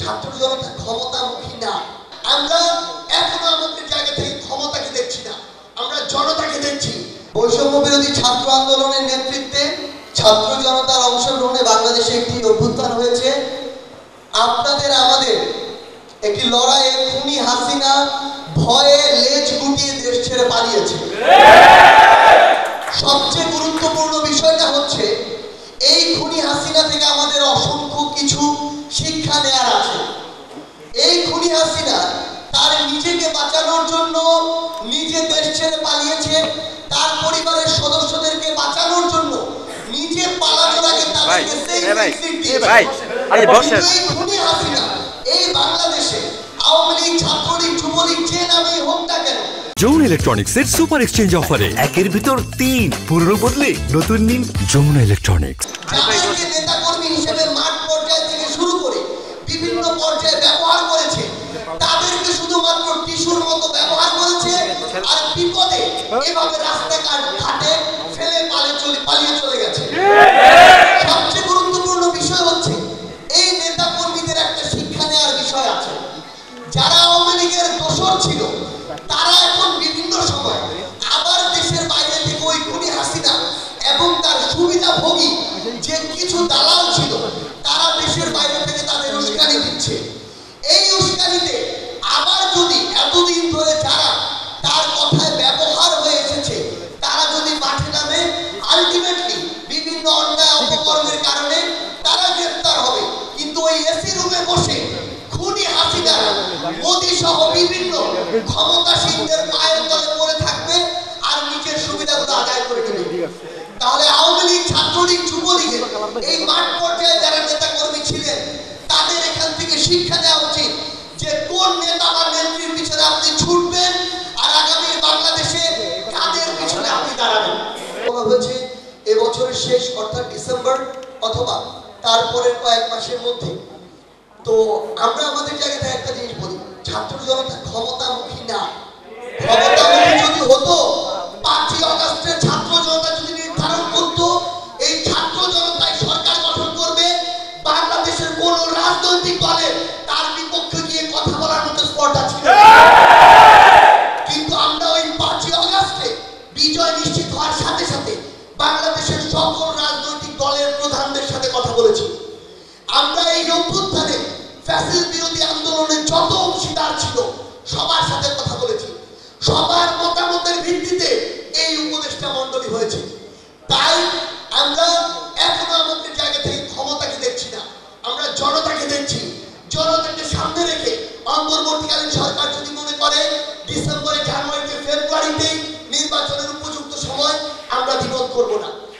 ছাত্র জনতা ক্ষমতামুখী না। আমরা এখনো আমাদের জায়গা থেকে ক্ষমতাকে দেখছি না, আমরা জনতাকে দেখছি। বৈষম্য বিরোধী ছাত্র আন্দোলনের নেতৃত্বে ছাত্র জনতার অংশগ্রহণে বাংলাদেশে একটি অভ্যুত্থান হয়েছে। আপনাদের আমাদের একটি লড়াইয়ে খুনি হাসিনা ভয়ে লেজ গুটিয়ে দেশ ছেড়ে পালিয়েছে। সবচেয়ে গুরুত্বপূর্ণ বিষয়টা হচ্ছে এই খুনি হাসিনা থেকে আমাদের অসংখ্য কিছু শিক্ষা নেওয়ার আছে। এই খুনি হাসিনা তার নিজেকে বাঁচানোর জন্য নিজে দেশ ছেড়ে পালিয়েছে, তার পরিবারের সদস্যদেরকে বাঁচানোর জন্য নিজে পালানোর আগে তাদেরকে সেই এক্সিট দিয়েছে। এই খুনি হাসিনা এই বাংলাদেশে আওয়ামী লীগ, ছাত্রলীগ, যুবলীগ যে নামেই হোক না কেন, যমুনা ইলেকট্রনিক্সের সুপার এক্সচেঞ্জ অফারে একের ভিতর 3 পুরনো বদলে নতুন নিন যমুনা ইলেকট্রনিক্স। যাদেরকে নেতাকর্মী হিসেবে মাঠ পর্যায় থেকে শুরু করে বিভিন্ন পর্যায়ে ব্যবহার করেছে, তাদেরকে শুধুমাত্র টিস্যুর মতো ব্যবহার করেছে, আর বিপদে এভাবে রাস্তাঘাট ঘাটে ফেলে পালিয়ে চলে গেছে। সবচেয়ে গুরুত্বপূর্ণ বিষয় হচ্ছে এই নেতাকর্মীদের একটা শিক্ষা নেওয়ার বিষয় আছে। যারা আওয়ামী লীগের দোসর ছিল তারা এখন বিভিন্ন সময় আবার দেশের বাইরে থেকে ওই খুনি হাসিনা এবং তার সুবিধাভোগী যে কিছু দালাল ছিল তারা দেশের বাইরে থেকে তাদের উস্কানি দিচ্ছে। এই উস্কানিতে আবার যদি এতদিন ধরে যারা তার কথায় ব্যবহার হয়ে এসেছে তারা যদি মাঠে নামে, আলটিমেটলি বিভিন্ন অন্যায় অপকর্মের কারণে তারা গ্রেফতার হবে। কিন্তু ওই এসি রুমে বসে খুনি হাসিনা মোদী সহ বিভিন্ন ক্ষমতাসীনদের পায়ের তলে পড়ে থাকবে আর নিজের সুবিধাগুলো আদায় করে নেবে। তাহলে আওয়ামী লীগ, ছাত্রলীগ, যুবলীগের এই মাঠ পর্যায়ে যারা নেতা কর্মী ছিলেন তাদের এখান থেকে শিক্ষা দেওয়া উচিত যে কোন নেতা বা নেত্রীর পিছনে আপনি ছুটবেন আর আগামী বাংলাদেশে কাদের পিছনে আপনি দাঁড়াবেন। বলা হয়েছে এবছরের শেষ অর্থাৎ ডিসেম্বর অথবা তারপরের কয়েক মাসের মধ্যে। তো আমরা আমাদের জায়গায় একটা জিনিস বলি, ছাত্র জনতা ক্ষমতামুখী না। ক্ষমতামুখী যদি হতো 5ই আগস্টের ছাত্র জনতা যদি নির্ধারণ করতো এই ছাত্র জনতাই সরকার গঠন করবে, বাংলাদেশের কোন রাজনৈতিক দলের তার বিপক্ষে গিয়ে কথা বলার মতো স্পর্ধা ছিল। কিন্তু আমরা ওই 5ই আগস্টে বিজয় নিশ্চিত হওয়ার সাথে সাথে বাংলাদেশের সকল রাজনৈতিক দলের প্রধানদের সাথে কথা বলেছি। আমরা এই অভ্যুত্থানে ফ্যাসিস্ট বিরোধী আন্দোলনের যত অংশীদার ছিল সবার সাথে কথা বলেছি, সবার মতামতের ভিত্তিতে এই উপদেষ্টা মণ্ডলী হয়েছে। তাই আমরা এখনো আমাদের জায়গা থেকে ক্ষমতাকে দেখছি না, আমরা জনতাকে দেখছি। জনতাকে সামনে রেখে অন্তর্বর্তীকালীন সরকার যদি মনে করে ডিসেম্বরে, জানুয়ারিতে, ফেব্রুয়ারিতে নির্বাচনের উপযুক্ত সময়, আমরা দ্বিমত করব না।